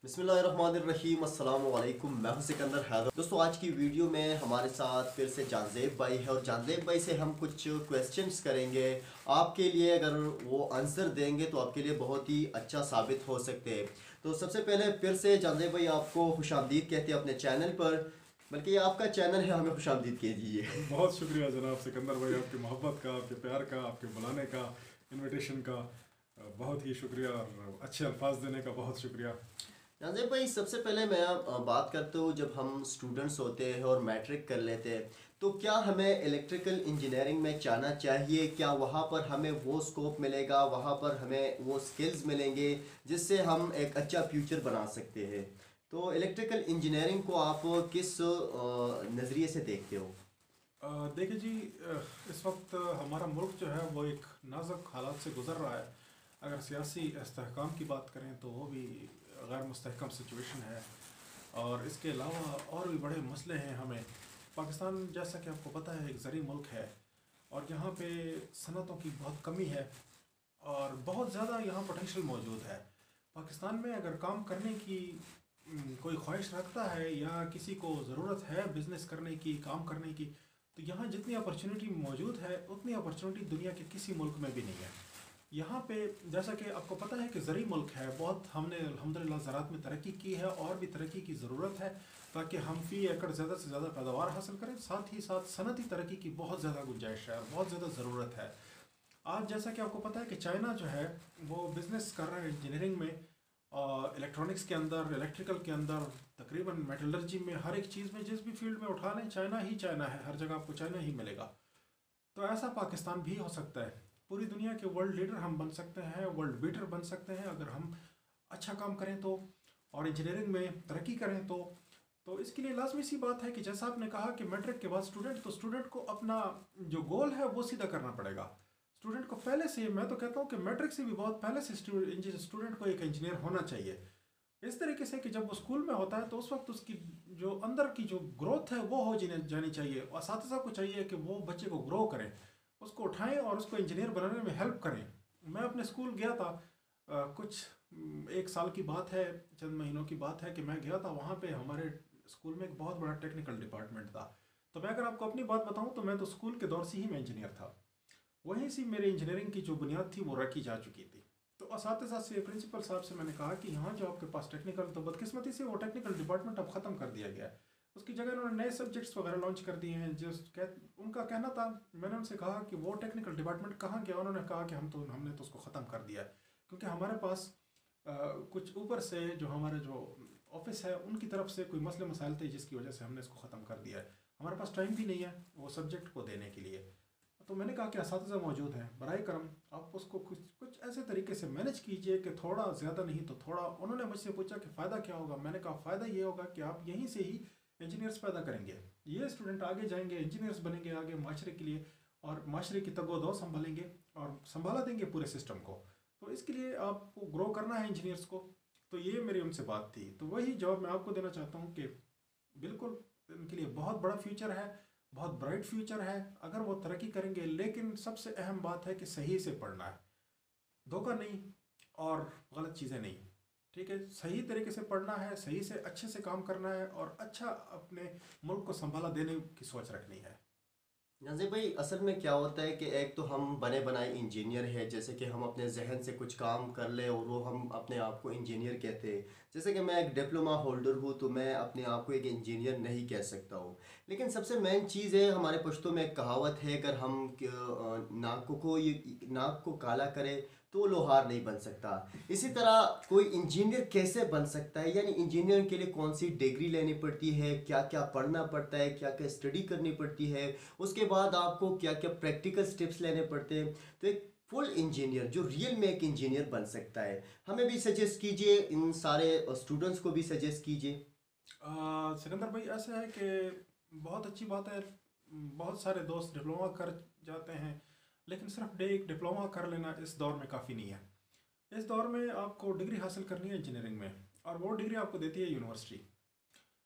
बिस्मिल्लाहिर्रहमानिर्रहीम अस्सलाम वालेकुम। मैं हूं सिकंदर हैदर। दोस्तों, आज की वीडियो में हमारे साथ फिर से जानजेब भाई है और जानजेब भाई से हम कुछ क्वेश्चंस करेंगे। आपके लिए अगर वो आंसर देंगे तो आपके लिए बहुत ही अच्छा साबित हो सकते हैं। तो सबसे पहले फिर से जानजेब भाई आपको खुशामदीद कहते हैं अपने चैनल पर, बल्कि ये आपका चैनल है, हमें खुशामदीद कीजिए। बहुत शुक्रिया जनाब सिकंदर भाई, आपकी मोहब्बत का, आपके प्यार का, आपके बुलाने का, इनविटेशन का बहुत ही शुक्रिया और अच्छे अल्फाज देने का बहुत शुक्रिया। नाज़िम भाई, सबसे पहले मैं बात करता हूँ, जब हम स्टूडेंट्स होते हैं और मैट्रिक कर लेते हैं तो क्या हमें इलेक्ट्रिकल इंजीनियरिंग में जाना चाहिए? क्या वहाँ पर हमें वो स्कोप मिलेगा, वहाँ पर हमें वो स्किल्स मिलेंगे जिससे हम एक अच्छा फ्यूचर बना सकते हैं? तो इलेक्ट्रिकल इंजीनियरिंग को आप किस नज़रिए से देखते हो? देखिए जी, इस वक्त हमारा मुल्क जो है वो एक नाजुक हालात से गुजर रहा है। अगर सियासी इस्तेहकाम की बात करें तो वो भी गैर मुस्तहकम सिचुएशन है, और इसके अलावा और भी बड़े मसले हैं हमें। पाकिस्तान जैसा कि आपको पता है एक ज़री मुल्क है, और यहाँ पे सनतों की बहुत कमी है, और बहुत ज़्यादा यहाँ पोटेंशियल मौजूद है। पाकिस्तान में अगर काम करने की कोई ख्वाहिश रखता है या किसी को ज़रूरत है बिज़नेस करने की, काम करने की, तो यहाँ जितनी अपॉर्चुनिटी मौजूद है उतनी अपॉर्चुनिटी दुनिया के किसी मुल्क में भी नहीं है। यहाँ पे जैसा कि आपको पता है कि ज़री मुल्क है, बहुत हमने अल्हम्दुलिल्लाह ज़राअत में तरक्की की है, और भी तरक्की की ज़रूरत है ताकि हम फ़ी एकड़ ज़्यादा से ज़्यादा पैदावार हासिल करें। साथ ही साथ सनती तरक्की की बहुत ज़्यादा गुंजाइश है और बहुत ज़्यादा ज़रूरत है। आज जैसा कि आपको पता है कि चाइना जो है वो बिज़नेस कर रहा है इंजीनियरिंग में, इलेक्ट्रॉनिक्स के अंदर, इलेक्ट्रिकल के अंदर, तकरीबन मेटलर्जी में, हर एक चीज़ में, जिस भी फील्ड में उठा लें चाइना ही चाइना है, हर जगह आपको चाइना ही मिलेगा। तो ऐसा पाकिस्तान भी हो सकता है। पूरी दुनिया के वर्ल्ड लीडर हम बन सकते हैं, वर्ल्ड बीटर बन सकते हैं अगर हम अच्छा काम करें तो, और इंजीनियरिंग में तरक्की करें तो इसके लिए लाजमी सी बात है कि जैसा आपने कहा कि मैट्रिक के बाद स्टूडेंट को अपना जो गोल है वो सीधा करना पड़ेगा। स्टूडेंट को पहले से, मैं तो कहता हूँ कि मैट्रिक से भी बहुत पहले से स्टूडेंट को एक इंजीनियर होना चाहिए। इस तरीके से कि जब वो स्कूल में होता है तो उस वक्त उसकी जो अंदर की जो ग्रोथ है वो हो जानी चाहिए, और इस को चाहिए कि वो बच्चे को ग्रो करें, उसको उठाएं और उसको इंजीनियर बनाने में हेल्प करें। मैं अपने स्कूल गया था, कुछ 1 साल की बात है, चंद महीनों की बात है कि मैं गया था वहाँ पे। हमारे स्कूल में एक बहुत बड़ा टेक्निकल डिपार्टमेंट था। तो मैं अगर आपको अपनी बात बताऊँ तो मैं तो स्कूल के दौर से ही मैं इंजीनियर था। वहीं से मेरे इंजीनियरिंग की जो बुनियाद थी वो रखी जा चुकी थी। तो इसातिज़ा से, प्रिंसिपल साहब से मैंने कहा कि यहाँ जो आपके पास टेक्निकल, तो बदकिस्मती से वो टेक्निकल डिपार्टमेंट अब ख़त्म कर दिया गया है। उसकी जगह उन्होंने नए सब्जेक्ट्स वगैरह लॉन्च कर दिए हैं। उनका कहना था, मैंने उनसे कहा कि वो टेक्निकल डिपार्टमेंट कहाँ गया? उन्होंने कहा कि हमने तो उसको ख़त्म कर दिया है, क्योंकि हमारे पास कुछ ऊपर से जो हमारे जो ऑफिस है उनकी तरफ से कोई मसले मसाइल थे, जिसकी वजह से हमने इसको ख़त्म कर दिया है। हमारे पास टाइम भी नहीं है वो सब्जेक्ट को देने के लिए। तो मैंने कहा कि असातिज़ा मौजूद हैं, बराए करम आप उसको कुछ कुछ ऐसे तरीके से मैनेज कीजिए कि थोड़ा ज़्यादा नहीं तो थोड़ा। उन्होंने मुझसे पूछा कि फ़ायदा क्या होगा? मैंने कहा फ़ायदा ये होगा कि आप यहीं से ही इंजीनियर्स पैदा करेंगे, ये स्टूडेंट आगे जाएंगे, इंजीनियर्स बनेंगे आगे माशरे के लिए, और माशरे की तगोदो संभालेंगे और संभाला देंगे पूरे सिस्टम को। तो इसके लिए आपको ग्रो करना है इंजीनियर्स को। तो ये मेरी उनसे बात थी। तो वही जवाब मैं आपको देना चाहता हूँ कि बिल्कुल इनके लिए बहुत बड़ा फ्यूचर है, बहुत ब्राइट फ्यूचर है अगर वो तरक्की करेंगे। लेकिन सबसे अहम बात है कि सही से पढ़ना है, धोखा नहीं और गलत चीज़ें नहीं। ठीक है, सही तरीके से पढ़ना है, सही से अच्छे से काम करना है, और अच्छा अपने मुल्क को संभाला देने की सोच रखनी है। नाज़िम भाई, असल में क्या होता है कि एक तो हम बने बनाए इंजीनियर हैं, जैसे कि हम अपने जहन से कुछ काम कर ले और वो हम अपने आप को इंजीनियर कहते हैं। जैसे कि मैं एक डिप्लोमा होल्डर हूँ तो मैं अपने आप को एक इंजीनियर नहीं कह सकता हूँ। लेकिन सबसे मेन चीज़ है, हमारे पश्तो में एक कहावत है, अगर हम नाक को काला करे तो वो लोहार नहीं बन सकता। इसी तरह कोई इंजीनियर कैसे बन सकता है, यानी इंजीनियर के लिए कौन सी डिग्री लेनी पड़ती है, क्या क्या पढ़ना पड़ता है, क्या क्या स्टडी करनी पड़ती है, उसके बाद आपको क्या क्या प्रैक्टिकल स्टेप्स लेने पड़ते हैं। तो एक फुल इंजीनियर जो रियल में एक इंजीनियर बन सकता है, हमें भी सजेस्ट कीजिए, इन सारे स्टूडेंट्स को भी सजेस्ट कीजिए। सिकंदर भाई, ऐसा है कि बहुत अच्छी बात है, बहुत सारे दोस्त डिप्लोमा कर जाते हैं, लेकिन सिर्फ एक डिप्लोमा कर लेना इस दौर में काफ़ी नहीं है। इस दौर में आपको डिग्री हासिल करनी है इंजीनियरिंग में, और वो डिग्री आपको देती है यूनिवर्सिटी।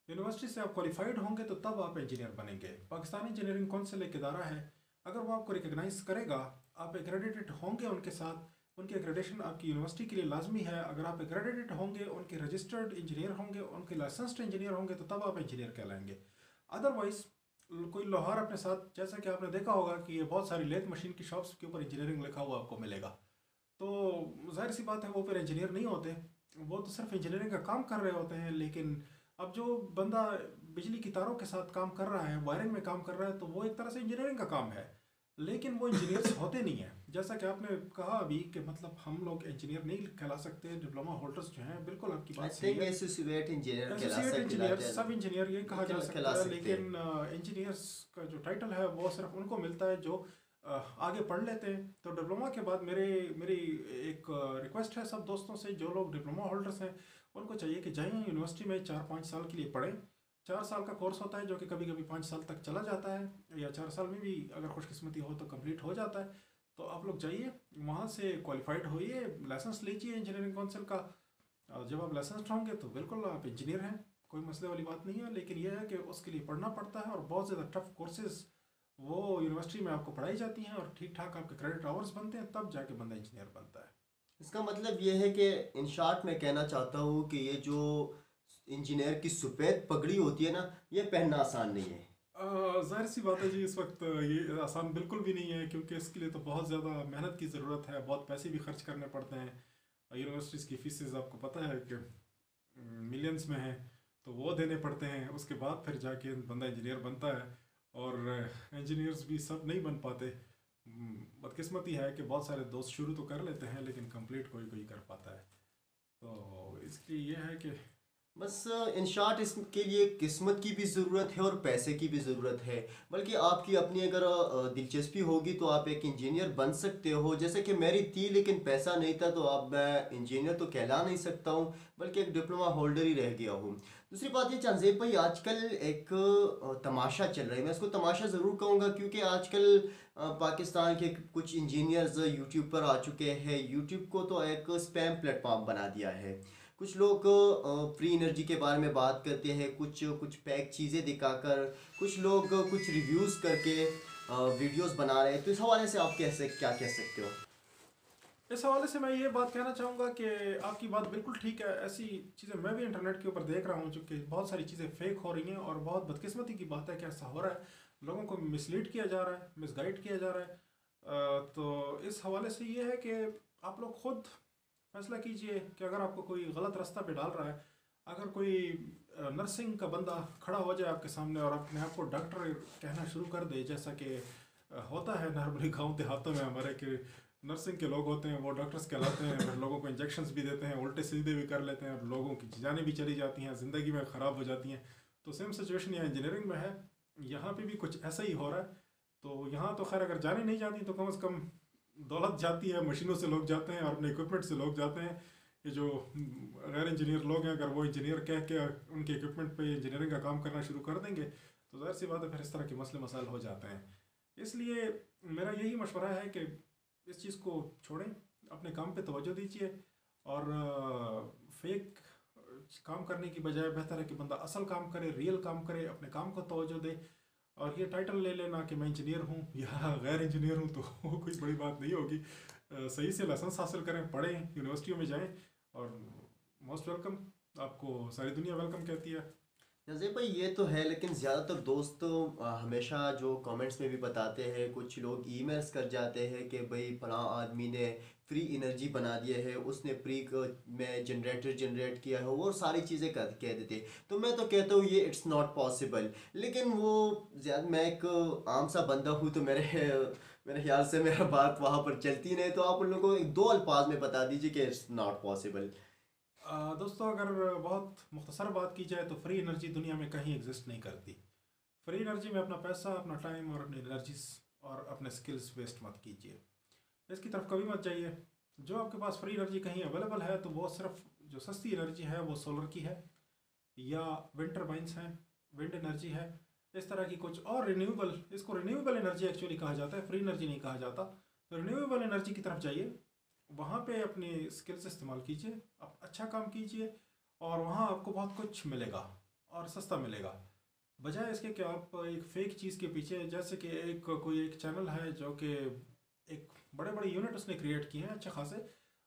यूनिवर्सिटी से आप क्वालिफाइड होंगे तो तब आप इंजीनियर बनेंगे। पाकिस्तानी इंजीनियरिंग काउंसिल एक इदारा है, अगर वो आपको रिकग्नाइज करेगा, आप एक्रेडिटेड होंगे उनके साथ, उनके एक्रेडिटेशन आपकी यूनिवर्सिटी के लिए लाजमी है। अगर आप एक्रेडिटेड होंगे, उनके रजिस्टर्ड इंजीनियर होंगे, उनके लाइसेंस्ड इंजीनियर होंगे, तो तब आप इंजीनियर कहलाएंगे। अदरवाइज कोई लोहार अपने साथ, जैसा कि आपने देखा होगा कि ये बहुत सारी लेथ मशीन की शॉप्स के ऊपर इंजीनियरिंग लिखा हुआ आपको मिलेगा, तो जाहिर सी बात है वो फिर इंजीनियर नहीं होते, वो तो सिर्फ इंजीनियरिंग का काम कर रहे होते हैं। लेकिन अब जो बंदा बिजली की तारों के साथ काम कर रहा है, वायरिंग में काम कर रहा है, तो वो एक तरह से इंजीनियरिंग का काम है, लेकिन वो इंजीनियर्स होते नहीं हैं। जैसा कि आपने कहा अभी कि मतलब हम लोग इंजीनियर नहीं कहला सकते, डिप्लोमा होल्डर्स जो हैं, बिल्कुल आपकी आई बात सही थिंक है। एसोसिएट इंजीनियर एसोसिएट इंजीनियर, सब इंजीनियर ये कहा जा सकता कहला है, सकते हैं। लेकिन इंजीनियर्स का जो टाइटल है वो सिर्फ उनको मिलता है जो आगे पढ़ लेते हैं। तो डिप्लोमा के बाद मेरी एक रिक्वेस्ट है सब दोस्तों से, जो लोग डिप्लोमा होल्डर्स हैं उनको चाहिए कि जाएं यूनिवर्सिटी में 4-5 साल के लिए पढ़ें। 4 साल का कोर्स होता है जो कि कभी कभी 5 साल तक चला जाता है, या 4 साल में भी अगर खुशकिस्मती हो तो कंप्लीट हो जाता है। तो आप लोग जाइए, वहाँ से क्वालिफाइड होइए, लाइसेंस लीजिए इंजीनियरिंग काउंसिल का। और जब आप लाइसेंस्ड होंगे तो बिल्कुल आप इंजीनियर हैं, कोई मसले वाली बात नहीं है। लेकिन यह है कि उसके लिए पढ़ना पड़ता है, और बहुत ज़्यादा टफ कोर्सेज वो यूनिवर्सिटी में आपको पढ़ाई जाती हैं, और ठीक ठाक आपके क्रेडिट आवर्स बनते हैं, तब जाके बंदा इंजीनियर बनता है। इसका मतलब ये है कि इन शॉर्ट मैं कहना चाहता हूँ कि ये जो इंजीनियर की सफ़ेद पगड़ी होती है ना, ये पहनना आसान नहीं है। जाहिर सी बात है जी, इस वक्त ये आसान बिल्कुल भी नहीं है, क्योंकि इसके लिए तो बहुत ज़्यादा मेहनत की ज़रूरत है, बहुत पैसे भी खर्च करने पड़ते हैं। यूनिवर्सिटीज़ की फीसेस आपको पता है कि मिलियंस में है, तो वो देने पड़ते हैं। उसके बाद फिर जाके बंदा इंजीनियर बनता है, और इंजीनियर्स भी सब नहीं बन पाते। बदकिस्मती है कि बहुत सारे दोस्त शुरू तो कर लेते हैं, लेकिन कंप्लीट कोई कोई कर पाता है। तो इसलिए ये है कि बस इन शॉर्ट इसके लिए किस्मत की भी ज़रूरत है और पैसे की भी ज़रूरत है। बल्कि आपकी अपनी अगर दिलचस्पी होगी तो आप एक इंजीनियर बन सकते हो, जैसे कि मेरी थी, लेकिन पैसा नहीं था, तो अब मैं इंजीनियर तो कहला नहीं सकता हूँ, बल्कि एक डिप्लोमा होल्डर ही रह गया हूँ। दूसरी बात ये चंदेब भाई, आजकल एक तमाशा चल रहा है, मैं इसको तमाशा ज़रूर कहूँगा, क्योंकि आजकल पाकिस्तान के कुछ इंजीनियर्स यूट्यूब पर आ चुके हैं। यूट्यूब को तो एक स्पैम प्लेटफॉर्म बना दिया है। कुछ लोग फ्री एनर्जी के बारे में बात करते हैं, कुछ कुछ पैक चीज़ें दिखाकर, कुछ लोग कुछ रिव्यूज़ करके वीडियोस बना रहे हैं। तो इस हवाले से आप कैसे क्या कह सकते हो? इस हवाले से मैं ये बात कहना चाहूँगा कि आपकी बात बिल्कुल ठीक है। ऐसी चीज़ें मैं भी इंटरनेट के ऊपर देख रहा हूँ, चूँकि बहुत सारी चीज़ें फेक हो रही हैं, और बहुत बदकिस्मती की बात है कि ऐसा हो रहा है। लोगों को मिसलीड किया जा रहा है, मिसगाइड किया जा रहा है। तो इस हवाले से ये है कि आप लोग खुद फैसला कीजिए कि अगर आपको कोई गलत रास्ता पे डाल रहा है, अगर कोई नर्सिंग का बंदा खड़ा हो जाए आपके सामने और अपने आप को डॉक्टर कहना शुरू कर दे, जैसा कि होता है नॉर्मली गांव देहातों में हमारे, कि नर्सिंग के लोग होते हैं वो डॉक्टर्स कहलाते हैं, फिर लोगों को इंजेक्शंस भी देते हैं, उल्टे सीधे भी कर लेते हैं, लोगों की जानें भी चली जाती हैं, ज़िंदगी में ख़राब हो जाती हैं। तो सेम सिचुएशन यहाँ इंजीनियरिंग में है, यहाँ पे भी कुछ ऐसा ही हो रहा है। तो यहाँ तो खैर अगर जाने नहीं जाती तो कम से कम दौलत जाती है, मशीनों से लोग जाते हैं और अपने इक्विपमेंट से लोग जाते हैं। ये जो गैर इंजीनियर लोग हैं, अगर वो इंजीनियर कह के उनके इक्विपमेंट पे इंजीनियरिंग का काम करना शुरू कर देंगे, तो जाहिर सी बात है फिर इस तरह के मसले मसाइल हो जाते हैं। इसलिए मेरा यही मशवरा है कि इस चीज़ को छोड़ें, अपने काम पे तवज्जो दीजिए, और फेक काम करने की बजाय बेहतर है कि बंदा असल काम करे, रियल काम करे, अपने काम को तवज्जो दे। और ये टाइटल ले लेना कि मैं इंजीनियर हूँ या गैर इंजीनियर हूँ, तो वो कोई बड़ी बात नहीं होगी। सही से लाइसेंस हासिल करें, पढ़ें, यूनिवर्सिटियों में जाएं, और मोस्ट वेलकम, आपको सारी दुनिया वेलकम कहती है। नज़ीर भाई ये तो है, लेकिन ज़्यादातर दोस्त तो हमेशा जो कमेंट्स में भी बताते हैं, कुछ लोग ईमेल्स कर जाते हैं कि भाई फलां आदमी ने फ्री एनर्जी बना दिया है, उसने फ्री में जनरेटर जनरेट किया है, वो सारी चीज़ें कह देते हैं। तो मैं तो कहता हूँ ये इट्स नॉट पॉसिबल। लेकिन वो ज़्यादा, मैं एक आम सा बंदा हूँ, तो मेरे मेरे ख्याल से मेरा बात वहाँ पर चलती नहीं। तो आप उन लोगों को एक दो अल्फाज में बता दीजिए कि इट्स नॉट पॉसिबल। दोस्तों, अगर बहुत मुख्तसर बात की जाए तो फ्री एनर्जी दुनिया में कहीं एग्जिस्ट नहीं करती। फ्री एनर्जी में अपना पैसा, अपना टाइम और अपनी एनर्जीज और अपने स्किल्स वेस्ट मत कीजिए, इसकी तरफ कभी मत जाइए। जो आपके पास फ्री एनर्जी कहीं अवेलेबल है, तो वो सिर्फ जो सस्ती एनर्जी है वो सोलर की है, या विंड टर्बाइंस हैं, विंड एनर्जी है, इस तरह की कुछ और रिन्यूएबल, इसको रिन्यूएबल एनर्जी एक्चुअली कहा जाता है, फ्री एनर्जी नहीं कहा जाता। तो रिन्यूएबल एनर्जी की तरफ जाइए, वहाँ पे अपनी स्किल्स इस्तेमाल कीजिए, आप अच्छा काम कीजिए, और वहाँ आपको बहुत कुछ मिलेगा और सस्ता मिलेगा। बजाय इसके कि आप एक फ़ेक चीज़ के पीछे, जैसे कि कोई एक चैनल है जो कि एक बड़े बड़े यूनिट उसने क्रिएट किए हैं अच्छे खासे।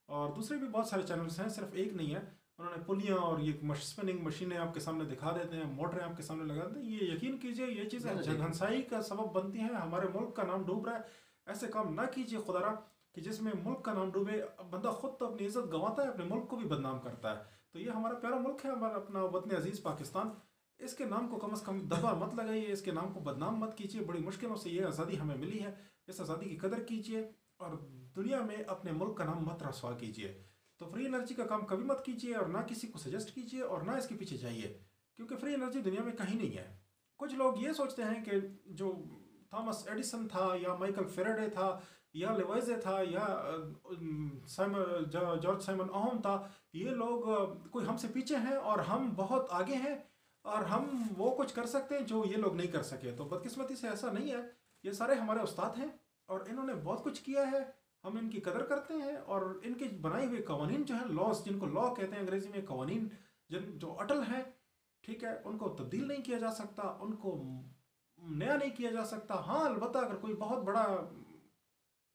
और दूसरे भी बहुत सारे चैनल्स हैं, सिर्फ एक नहीं है। उन्होंने पुलियाँ और ये स्पिनिंग मशीनें आपके सामने दिखा देते हैं, मोटरें आपके सामने लगा देते हैं। ये यकीन कीजिए ये चीज़ें मैंने देखा। जगहंसाई का सबब बनती हैं, हमारे मुल्क का नाम डूब रहा है। ऐसे काम ना कीजिए खुदारा कि जिसमें मुल्क का नाम डूबे। बंदा खुद तो अपनी इज्जत गंवाता है, अपने मुल्क को भी बदनाम करता है। तो ये हमारा प्यारा मुल्क है, हमारा अपना वतन अजीज़ पाकिस्तान, इसके नाम को कम से कम दबा मत लगाइए, इसके नाम को बदनाम मत कीजिए। बड़ी मुश्किलों से ये आज़ादी हमें मिली है, इस आज़ादी की कदर कीजिए और दुनिया में अपने मुल्क का नाम मत रसवा कीजिए। तो फ्री एनर्जी का काम कभी मत कीजिए और ना किसी को सजेस्ट कीजिए और ना इसके पीछे जाइए, क्योंकि फ्री एनर्जी दुनिया में कहीं नहीं है। कुछ लोग ये सोचते हैं कि जो थॉमस एडिसन था या माइकल फेराडे था या लेवाइजे था या जॉर्ज साइमन ओहम था, ये लोग कोई हमसे पीछे हैं और हम बहुत आगे हैं और हम वो कुछ कर सकते हैं जो ये लोग नहीं कर सके। तो बदकिस्मती से ऐसा नहीं है, ये सारे हमारे उस्ताद हैं और इन्होंने बहुत कुछ किया है, हम इनकी कदर करते हैं। और इनके बनाए हुए कवानीन जो है, लॉज जिनको लॉ कहते हैं अंग्रेजी में, कवानीन जिन जो अटल हैं, ठीक है, उनको तब्दील नहीं किया जा सकता, उनको नया नहीं किया जा सकता। हाँ अलबत्ता अगर कोई बहुत बड़ा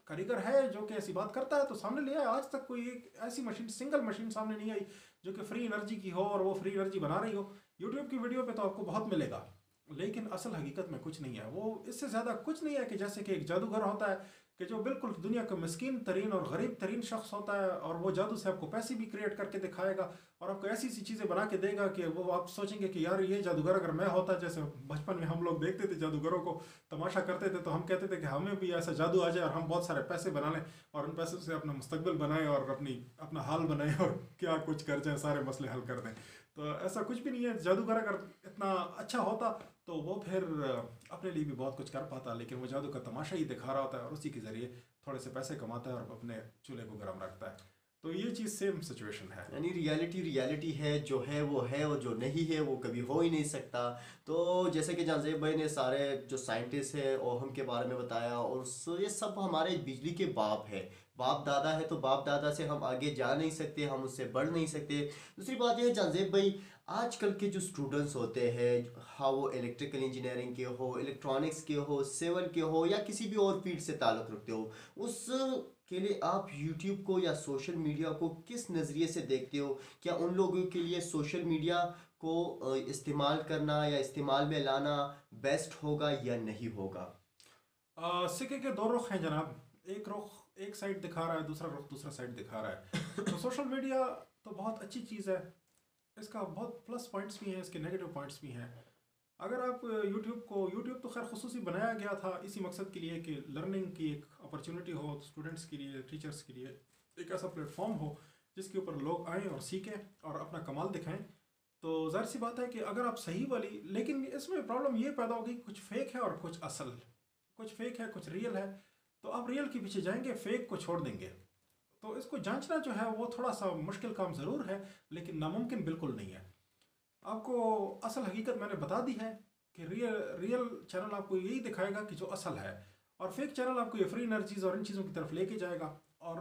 कारीगर है जो कि ऐसी बात करता है तो सामने ले आए। आज तक कोई एक ऐसी मशीन, सिंगल मशीन सामने नहीं आई जो कि फ्री एनर्जी की हो और वो फ्री एनर्जी बना रही हो। यूट्यूब की वीडियो पे तो आपको बहुत मिलेगा, लेकिन असल हकीकत में कुछ नहीं है। वो इससे ज़्यादा कुछ नहीं है कि जैसे कि एक जादूगर होता है कि जो बिल्कुल दुनिया का मिस्कीन तरीन और गरीब तरीन शख्स होता है और वो जादू से आपको पैसे भी क्रिएट करके दिखाएगा और आपको ऐसी सी चीज़ें बना के देगा कि वो आप सोचेंगे कि यार ये जादूगर अगर मैं होता। जैसे बचपन में हम लोग देखते थे जादूगरों को, तमाशा करते थे, तो हम कहते थे कि हमें भी ऐसा जादू आ जाए और हम बहुत सारे पैसे बना लें और उन पैसों से अपना मुस्तकबिल बनाएं और अपना हाल बनाएं और क्या कुछ कर जाएं, सारे मसले हल कर दें। तो ऐसा कुछ भी नहीं है। जादूगर अगर इतना अच्छा होता तो वो फिर अपने लिए भी बहुत कुछ कर पाता, लेकिन वो जादू का तमाशा ही दिखा रहा होता है और उसी के ज़रिए थोड़े से पैसे कमाता है और अपने चूल्हे को गर्म रखता है। तो ये चीज़ सेम सिचुएशन है। यानी रियलिटी है, जो है वो है और जो नहीं है वो कभी हो ही नहीं सकता। तो जैसे कि जानजेब भाई ने सारे जो साइंटिस्ट है ओहम के बारे में बताया, और ये सब हमारे बिजली के बाप है, बाप दादा है। तो बाप दादा से हम आगे जा नहीं सकते, हम उससे बढ़ नहीं सकते। दूसरी बात यह है जानजेब भाई, आजकल के जो स्टूडेंट्स होते हैं, हाँ वो इलेक्ट्रिकल इंजीनियरिंग के हो, इलेक्ट्रॉनिक्स के हो, सिविल के हो या किसी भी और फील्ड से ताल्लुक़ रखते हो, उस के लिए आप YouTube को या सोशल मीडिया को किस नज़रिए से देखते हो? क्या उन लोगों के लिए सोशल मीडिया को इस्तेमाल करना या इस्तेमाल में लाना बेस्ट होगा या नहीं होगा? सिक्के के दो रुख हैं जनाब। एक रुख एक साइड दिखा रहा है, दूसरा रुख दूसरा साइड दिखा रहा है। तो सोशल मीडिया तो बहुत अच्छी चीज़ है, इसका बहुत प्लस पॉइंट्स भी हैं, इसके नेगेटिव पॉइंट्स भी हैं। अगर आप यूट्यूब तो खैर खुसूसी बनाया गया था इसी मकसद के लिए कि लर्निंग की एक अपॉर्चुनिटी हो स्टूडेंट्स के लिए, टीचर्स के लिए, एक ऐसा प्लेटफॉर्म हो जिसके ऊपर लोग आएँ और सीखें और अपना कमाल दिखाएं। तो ज़ाहिर सी बात है कि अगर आप सही वाली, लेकिन इसमें प्रॉब्लम ये पैदा होगी कुछ फेक है और कुछ असल, कुछ फेक है कुछ रियल है। तो आप रियल के पीछे जाएंगे, फेक को छोड़ देंगे। तो इसको जांचना जो है वो थोड़ा सा मुश्किल काम ज़रूर है, लेकिन नामुमकिन बिल्कुल नहीं है। आपको असल हकीकत मैंने बता दी है कि रियल चैनल आपको यही दिखाएगा कि जो असल है, और फेक चैनल आपको ये फ्री एनर्जीज और इन चीज़ों की तरफ लेके जाएगा और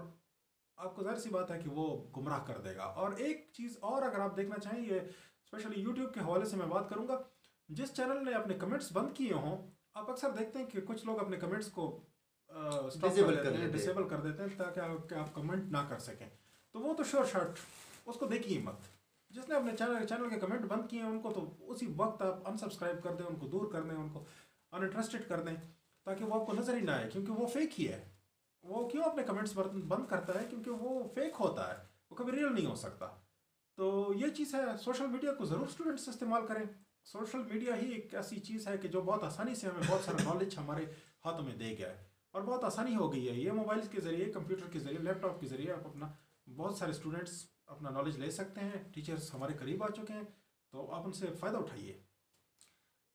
आपको ज़ाहिर सी बात है कि वो गुमराह कर देगा। और एक चीज़ और अगर आप देखना चाहें, ये स्पेशली यूट्यूब के हवाले से मैं बात करूँगा, जिस चैनल ने अपने कमेंट्स बंद किए हों, आप अक्सर देखते हैं कि कुछ लोग अपने कमेंट्स को डिसेबल कर देते हैं ताकि आप कमेंट ना कर सकें। तो वो तो श्योर शॉट उसको देखिए मत। जिसने अपने चैनल के कमेंट बंद किए हैं उनको तो उसी वक्त आप अनसब्सक्राइब कर दें, उनको दूर कर दें, उनको अनइंटरेस्टेड कर दें, ताकि वो आपको नज़र ही ना आए, क्योंकि वो फेक ही है। वो क्यों अपने कमेंट्स बंद करता है? क्योंकि वो फेक होता है, वो कभी रियल नहीं हो सकता। तो ये चीज़ है, सोशल मीडिया को ज़रूर स्टूडेंट्स इस्तेमाल करें। सोशल मीडिया ही एक ऐसी चीज़ है कि जो बहुत आसानी से हमें बहुत सारा नॉलेज हमारे हाथों में दे गया है और बहुत आसानी हो गई है। ये मोबाइल के ज़रिए, कंप्यूटर के ज़रिए, लैपटॉप के ज़रिए आप अपना बहुत सारे स्टूडेंट्स अपना नॉलेज ले सकते हैं। टीचर्स हमारे करीब आ चुके हैं, तो आप उनसे फ़ायदा उठाइए।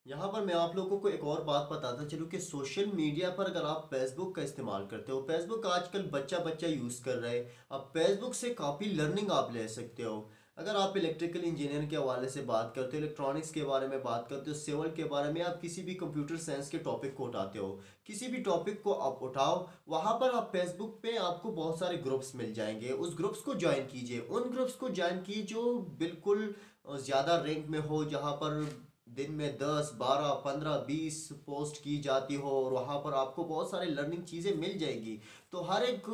यहाँ पर मैं आप लोगों को एक और बात बताता चलूँ कि सोशल मीडिया पर अगर आप फेसबुक का इस्तेमाल करते हो, फेसबुक आजकल बच्चा यूज़ कर रहा है, आप फेसबुक से काफ़ी लर्निंग आप ले सकते हो। अगर आप इलेक्ट्रिकल इंजीनियर के हवाले से बात करते हो, इलेक्ट्रॉनिक्स के बारे में बात करते हो, सिविल के बारे में, आप किसी भी कंप्यूटर साइंस के टॉपिक को उठाते हो, किसी भी टॉपिक को आप उठाओ, वहाँ पर आप फेसबुक पे आपको बहुत सारे ग्रुप्स मिल जाएंगे। उस ग्रुप्स को ज्वाइन कीजिए, उन ग्रुप्स को ज्वाइन कीजिए जो बिल्कुल ज़्यादा रैंक में हो, जहाँ पर दिन में 10 12 15 20 पोस्ट की जाती हो और वहाँ पर आपको बहुत सारे लर्निंग चीज़ें मिल जाएगी। तो हर एक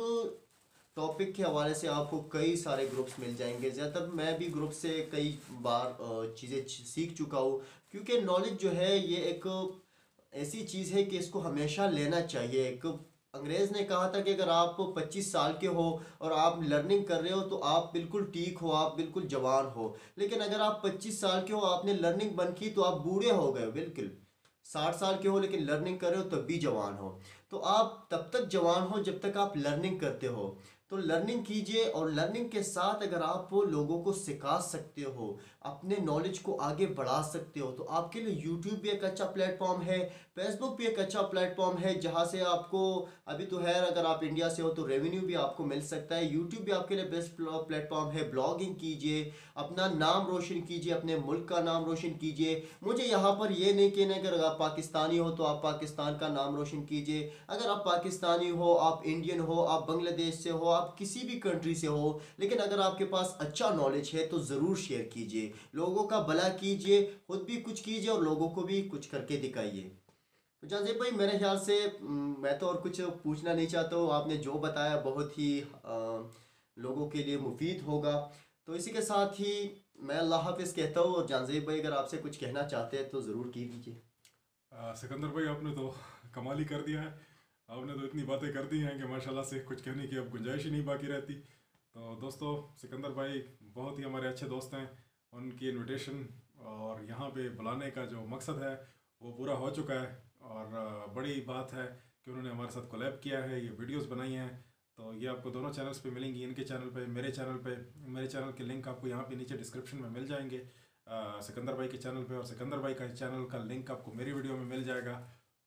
टॉपिक के हवाले से आपको कई सारे ग्रुप्स मिल जाएंगे। ज़्यादातर मैं भी ग्रुप से कई बार चीज़ें सीख चुका हूँ, क्योंकि नॉलेज जो है ये एक ऐसी चीज़ है कि इसको हमेशा लेना चाहिए। एक अंग्रेज़ ने कहा था कि अगर आप 25 साल के हो और आप लर्निंग कर रहे हो तो आप बिल्कुल ठीक हो, आप बिल्कुल जवान हो। लेकिन अगर आप 25 साल के हो, आपने लर्निंग बंद की, तो आप बूढ़े हो गए बिल्कुल। 60 साल के हो लेकिन लर्निंग कर रहे हो तब भी जवान हो। तो आप तब तक जवान हो जब तक आप लर्निंग करते हो। तो लर्निंग कीजिए, और लर्निंग के साथ अगर आप लोगों को सिखा सकते हो, अपने नॉलेज को आगे बढ़ा सकते हो, तो आपके लिए यूट्यूब भी एक अच्छा प्लेटफॉर्म है, फेसबुक भी एक अच्छा प्लेटफॉर्म है, जहाँ से आपको अभी तो है, अगर आप इंडिया से हो तो रेवेन्यू भी आपको मिल सकता है। यूट्यूब भी आपके लिए बेस्ट प्लेटफॉर्म है। ब्लॉगिंग कीजिए, अपना नाम रोशन कीजिए, अपने मुल्क का नाम रोशन कीजिए। मुझे यहाँ पर ये नहीं कहना कि अगर आप पाकिस्तानी हो तो आप पाकिस्तान का नाम रोशन कीजिए। अगर आप पाकिस्तानी हो, आप इंडियन हो, आप बांग्लादेश से हो, आप किसी भी कंट्री से हो, लेकिन अगर आपके पास अच्छा नॉलेज है तो ज़रूर शेयर कीजिए, लोगों का भला कीजिए, खुद भी कुछ कीजिए और लोगों को भी कुछ करके दिखाइए। तो जाजेब भाई, मेरे ख्याल से मैं तो और कुछ पूछना नहीं चाहता हूँ। आपने जो बताया बहुत ही लोगों के लिए मुफीद होगा। तो इसी के साथ ही मैं अल्लाह हाफिज़ कहता हूँ, और जानजेब भाई अगर आपसे कुछ कहना चाहते हैं तो ज़रूर कीजिए। सिकंदर भाई, आपने तो कमाल ही कर दिया है। आपने तो इतनी बातें कर दी हैं कि माशाल्लाह से कुछ कहने की अब गुंजाइश ही नहीं बाकी रहती। तो दोस्तों, सिकंदर भाई बहुत ही हमारे अच्छे दोस्त हैं। उनकी इनविटेशन और यहाँ पे बुलाने का जो मकसद है वो पूरा हो चुका है। और बड़ी बात है कि उन्होंने हमारे साथ कोलैब किया है, ये वीडियोस बनाई हैं। तो ये आपको दोनों चैनल्स पे मिलेंगी, इनके चैनल पे, मेरे चैनल पे। मेरे चैनल के लिंक आपको यहाँ पे नीचे डिस्क्रिप्शन में मिल जाएंगे, सिकंदर भाई के चैनल पे, और सिकंदर भाई का चैनल का लिंक आपको मेरी वीडियो में मिल जाएगा।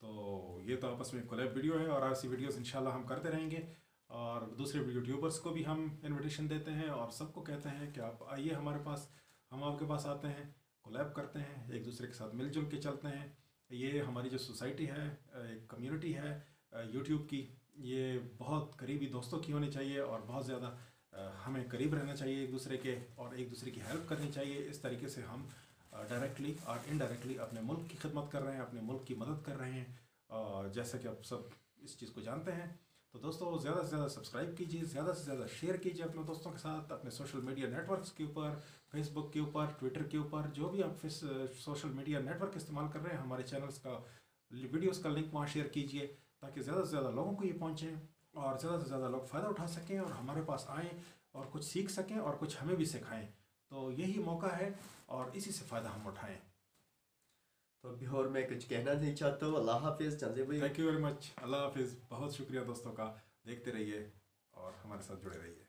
तो ये तो आपस में कोलैब वीडियो है, और ऐसी वीडियोस इंशाल्लाह हम करते रहेंगे। और दूसरे यूट्यूबर्स को भी हम इनविटेशन देते हैं और सबको कहते हैं कि आप आइए हमारे पास, हम आपके पास आते हैं, कोलैब करते हैं, एक दूसरे के साथ मिलजुल के चलते हैं। ये हमारी जो सोसाइटी है, एक कम्युनिटी है यूट्यूब की, ये बहुत करीबी दोस्तों की होनी चाहिए, और बहुत ज़्यादा हमें करीब रहना चाहिए एक दूसरे के, और एक दूसरे की हेल्प करनी चाहिए। इस तरीके से हम डायरेक्टली और इनडायरेक्टली अपने मुल्क की खिदमत कर रहे हैं, अपने मुल्क की मदद कर रहे हैं, और जैसा कि आप सब इस चीज़ को जानते हैं। तो दोस्तों, ज़्यादा से ज़्यादा सब्सक्राइब कीजिए, ज़्यादा से ज़्यादा शेयर कीजिए अपने दोस्तों के साथ, अपने सोशल मीडिया नेटवर्क्स के ऊपर, फेसबुक के ऊपर, ट्विटर के ऊपर, जो भी आप सोशल मीडिया नेटवर्क इस्तेमाल कर रहे हैं, हमारे चैनल्स का, वीडियोस का लिंक वहाँ शेयर कीजिए, ताकि ज़्यादा से ज़्यादा लोगों को ये पहुँचे और ज़्यादा से ज़्यादा लोग फ़ायदा उठा सकें और हमारे पास आएँ और कुछ सीख सकें और कुछ हमें भी सिखाएं। तो यही मौका है और इसी से फ़ायदा हम उठाएं। तो अभी और मैं कुछ कहना नहीं चाहता हूँ। अल्लाह हाफिज़ जानजेब भाई। Thank you very much. Allah हाफिज़। बहुत शुक्रिया दोस्तों का। देखते रहिए और हमारे साथ जुड़े रहिए।